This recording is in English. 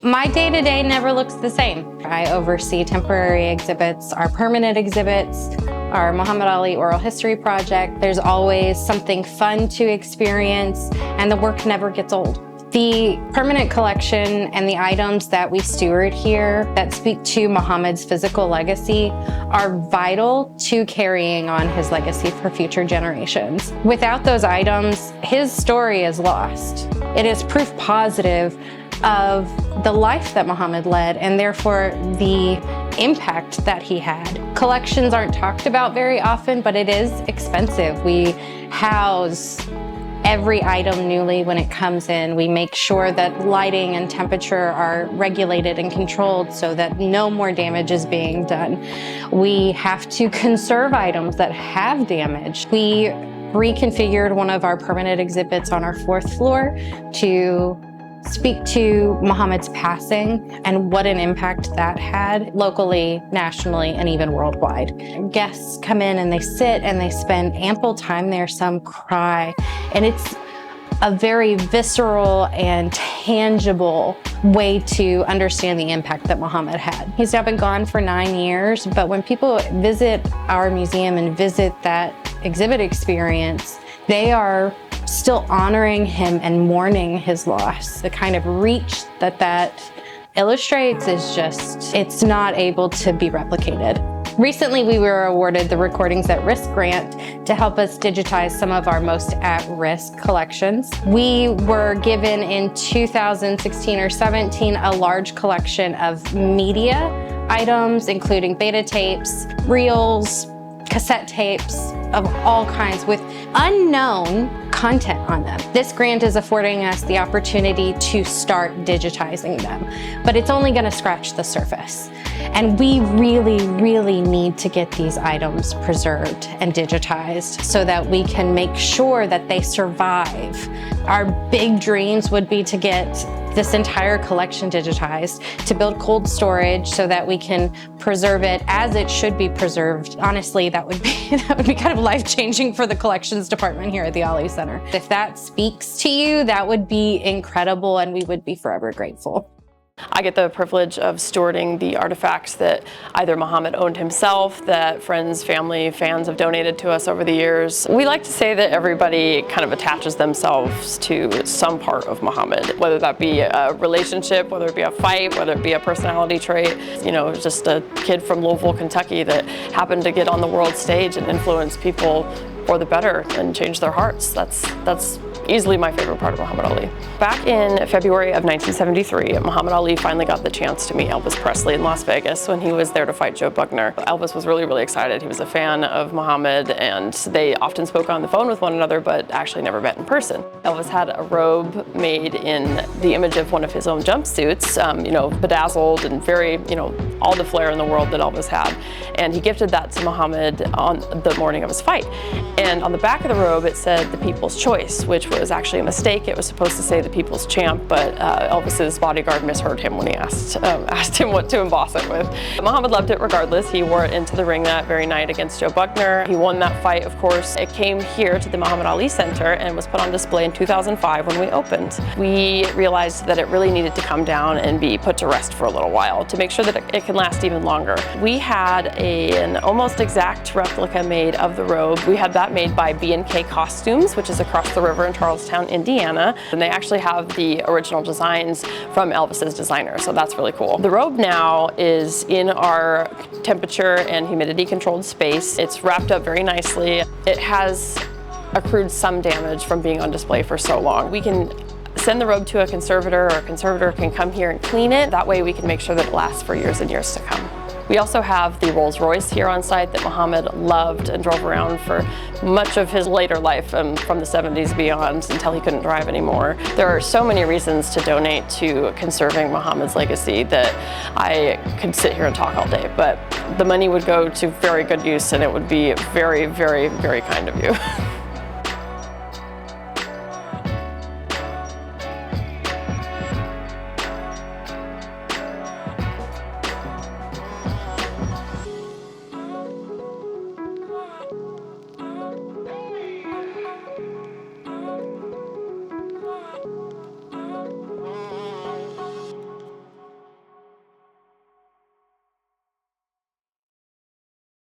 My day-to-day never looks the same. I oversee temporary exhibits, our permanent exhibits, our Muhammad Ali Oral History Project. There's always something fun to experience, and the work never gets old. The permanent collection and the items that we steward here that speak to Muhammad's physical legacy are vital to carrying on his legacy for future generations. Without those items, his story is lost. It is proof positive of the life that Muhammad led and therefore the impact that he had. Collections aren't talked about very often, but it is expensive. We house every item newly when it comes in. We make sure that lighting and temperature are regulated and controlled so that no more damage is being done. We have to conserve items that have damage. We reconfigured one of our permanent exhibits on our 4th floor to speak to Muhammad's passing and what an impact that had locally, nationally, and even worldwide. Guests come in and they sit and they spend ample time there, some cry, and it's a very visceral and tangible way to understand the impact that Muhammad had. He's now been gone for 9 years, but when people visit our museum and visit that exhibit experience, they are still honoring him and mourning his loss. The kind of reach that that illustrates is just, it's not able to be replicated. Recently, we were awarded the Recordings at Risk grant to help us digitize some of our most at-risk collections. We were given in 2016 or 17 a large collection of media items, including beta tapes, reels, cassette tapes of all kinds with unknown content on them. This grant is affording us the opportunity to start digitizing them, but it's only going to scratch the surface. And we really, really need to get these items preserved and digitized so that we can make sure that they survive. Our big dreams would be to get this entire collection digitized, to build cold storage so that we can preserve it as it should be preserved. Honestly, that would be kind of life-changing for the collections department here at the Ali Center. If that speaks to you, that would be incredible and we would be forever grateful. I get the privilege of stewarding the artifacts that either Muhammad owned himself, that friends, family, fans have donated to us over the years. We like to say that everybody kind of attaches themselves to some part of Muhammad, whether that be a relationship, whether it be a fight, whether it be a personality trait. You know, just a kid from Louisville, Kentucky that happened to get on the world stage and influence people for the better and change their hearts. That's easily my favorite part of Muhammad Ali. Back in February of 1973, Muhammad Ali finally got the chance to meet Elvis Presley in Las Vegas when he was there to fight Joe Buckner. Elvis was really, really excited. He was a fan of Muhammad and they often spoke on the phone with one another but actually never met in person. Elvis had a robe made in the image of one of his own jumpsuits, you know, bedazzled and very, you know, all the flair in the world that Elvis had. And he gifted that to Muhammad on the morning of his fight. And on the back of the robe it said the People's Choice, which was actually a mistake. It was supposed to say the People's Champ, but Elvis's bodyguard misheard him when he asked him what to emboss it with. Muhammad loved it regardless. He wore it into the ring that very night against Joe Buckner. He won that fight, of course. It came here to the Muhammad Ali Center and was put on display in 2005 when we opened. We realized that it really needed to come down and be put to rest for a little while to make sure that it can last even longer. We had an almost exact replica made of the robe. We had that made by B&K Costumes, which is across the river in Charlestown, Indiana. And they actually have the original designs from Elvis's designer, so that's really cool. The robe now is in our temperature and humidity controlled space. It's wrapped up very nicely. It has accrued some damage from being on display for so long. We can send the robe to a conservator, or a conservator can come here and clean it. That way we can make sure that it lasts for years and years to come. We also have the Rolls Royce here on site that Muhammad loved and drove around for much of his later life, from the 70s beyond until he couldn't drive anymore. There are so many reasons to donate to conserving Muhammad's legacy that I could sit here and talk all day, but the money would go to very good use and it would be very, very, very kind of you.